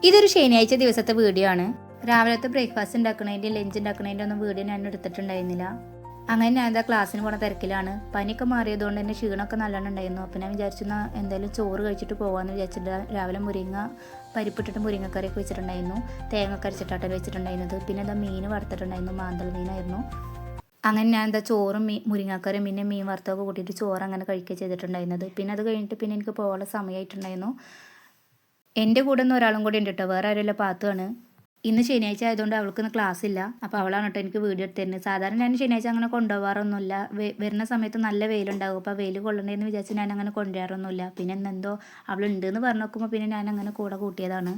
ഇതൊരു ശനിയാഴ്ച ദിവസത്തെ വീഡിയോ ആണ്. രാവിലത്തെ ബ്രേക്ക്ഫാസ്റ്റ് ഉണ്ടാക്കുന്നതിൻ്റെ ലഞ്ച് ഉണ്ടാക്കുന്നതിൻ്റെ ഒന്നും വീഡിയോ ഞാൻ എടുത്തിട്ടുണ്ടായിരുന്നില്ല. അങ്ങനെ ഞാൻ എന്താ ക്ലാസ്സിന് പോണ തിരക്കിലാണ്. പനിയൊക്കെ മാറിയതുകൊണ്ട് തന്നെ ക്ഷീണമൊക്കെ നല്ലോണം ഉണ്ടായിരുന്നു. അപ്പോൾ ഞാൻ വിചാരിച്ചു എന്തായാലും ചോറ് കഴിച്ചിട്ട് പോകാമെന്ന് വിചാരിച്ചിട്ട് രാവിലെ പരിപ്പിട്ടിട്ട് മുരിങ്ങക്കറിയൊക്കെ വെച്ചിട്ടുണ്ടായിരുന്നു. തേങ്ങ അരച്ചിട്ടാട്ടൽ വെച്ചിട്ടുണ്ടായിരുന്നത്. പിന്നെ എന്താ മീൻ വറുത്തിട്ടുണ്ടായിരുന്നു. മാന്തൽ മീനായിരുന്നു. അങ്ങനെ ഞാൻ എന്താ ചോറും മുരിങ്ങക്കറിയും പിന്നെ മീൻ വറുത്തൊക്കെ കൂട്ടിയിട്ട് ചോറ് അങ്ങനെ കഴിക്കുക ചെയ്തിട്ടുണ്ടായിരുന്നത്. പിന്നെ അത് കഴിഞ്ഞിട്ട് പിന്നെ എനിക്ക് പോകാനുള്ള സമയമായിട്ടുണ്ടായിരുന്നു. എൻ്റെ കൂടെ നിന്ന് ഒരാളും കൂടി ഉണ്ട് കേട്ടോ, വേറെ ആരുമല്ല, പാത്തുമാണ്. ഇന്ന് ശനിയാഴ്ച ആയതുകൊണ്ട് അവൾക്കൊന്ന് ക്ലാസ് ഇല്ല. അപ്പോൾ അവളാണ് കേട്ടോ എനിക്ക് വീഡിയോ എടുത്ത് തരുന്നത്. സാധാരണ ഞാൻ ശനിയാഴ്ച അങ്ങനെ കൊണ്ടുപോകാറൊന്നുമില്ല. വരുന്ന സമയത്ത് നല്ല വെയിലുണ്ടാകും. അപ്പോൾ വെയിൽ കൊള്ളണ്ടേന്ന് വിചാരിച്ച് ഞാൻ അങ്ങനെ കൊണ്ടുവരാറൊന്നുമില്ല. പിന്നെ എന്നെന്തോ അവളുണ്ടെന്ന് പറഞ്ഞു നോക്കുമ്പോൾ പിന്നെ ഞാൻ അങ്ങനെ കൂടെ കൂട്ടിയതാണ്.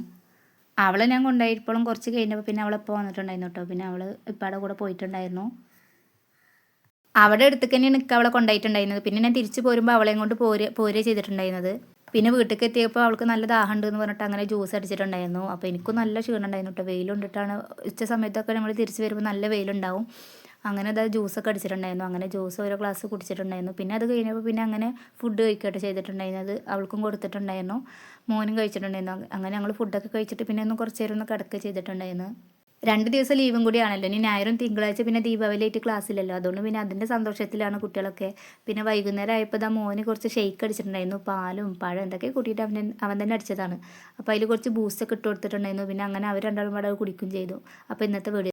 അവളെ ഞാൻ കൊണ്ടുപോയപ്പോഴും കുറച്ച് കഴിഞ്ഞപ്പോൾ പിന്നെ അവളിപ്പോൾ വന്നിട്ടുണ്ടായിരുന്നു കേട്ടോ. പിന്നെ അവൾ ഇപ്പാടെ കൂടെ പോയിട്ടുണ്ടായിരുന്നു. അവിടെ അടുത്തേക്ക് തന്നെ നിൽക്കുക അവളെ കൊണ്ടുപോയിട്ടുണ്ടായിരുന്നത്. പിന്നെ ഞാൻ തിരിച്ച് പോരുമ്പോൾ അവളെയും കൊണ്ട് പോരുക ചെയ്തിട്ടുണ്ടായിരുന്നത്. പിന്നെ വീട്ടിലേക്ക് എത്തിയപ്പോൾ അവൾക്ക് നല്ല ദാഹമുണ്ട് എന്ന് പറഞ്ഞിട്ട് അങ്ങനെ ജ്യൂസ് അടിച്ചിട്ടുണ്ടായിരുന്നു. അപ്പോൾ എനിക്കും നല്ല ക്ഷീണം ഉണ്ടായിരുന്നു കേട്ടോ. വെയിലുണ്ടിട്ടാണ് ഉച്ച സമയത്തൊക്കെ നമ്മൾ തിരിച്ച് വരുമ്പോൾ നല്ല വെയിലുണ്ടാവും. അങ്ങനെ അതായത് ജ്യൂസൊക്കെ അടിച്ചിട്ടുണ്ടായിരുന്നു. അങ്ങനെ ജ്യൂസ് ഓരോ ഗ്ലാസ് കുടിച്ചിട്ടുണ്ടായിരുന്നു. പിന്നെ അത് കഴിഞ്ഞപ്പോൾ പിന്നെ അങ്ങനെ ഫുഡ് കഴിക്കട്ടെ ചെയ്തിട്ടുണ്ടായിരുന്നത്. അവൾക്കും കൊടുത്തിട്ടുണ്ടായിരുന്നു, മോനും കഴിച്ചിട്ടുണ്ടായിരുന്നു. അങ്ങനെ ഞങ്ങൾ ഫുഡൊക്കെ കഴിച്ചിട്ട് പിന്നെ ഒന്ന് കുറച്ച് നേരം ഒന്ന് കിടക്കുക ചെയ്തിട്ടുണ്ടായിരുന്നു. 2 ദിവസം ലീവും കൂടിയാണല്ലോ. ഇനി ഞായറും തിങ്കളാഴ്ച പിന്നെ ദീപാവലിയായിട്ട് ക്ലാസ്സില്ലല്ലോ. അതുകൊണ്ട് പിന്നെ അതിൻ്റെ സന്തോഷത്തിലാണ് കുട്ടികളൊക്കെ. പിന്നെ വൈകുന്നേരം ആയപ്പോൾ മോന് കുറച്ച് ഷെയ്ക്ക് അടിച്ചിട്ടുണ്ടായിരുന്നു. പാലും പഴം എന്തൊക്കെ കൂട്ടിയിട്ട് അവൻ തന്നെ അടിച്ചതാണ്. അപ്പോൾ അതിൽ കുറച്ച് ബൂസ്റ്റൊക്കെ ഇട്ട് കൊടുത്തിട്ടുണ്ടായിരുന്നു. പിന്നെ അങ്ങനെ അവർ രണ്ടാളും കൂടെ കുടിക്കുകയും ചെയ്തു. അപ്പോൾ ഇന്നത്തെ വീഡിയോ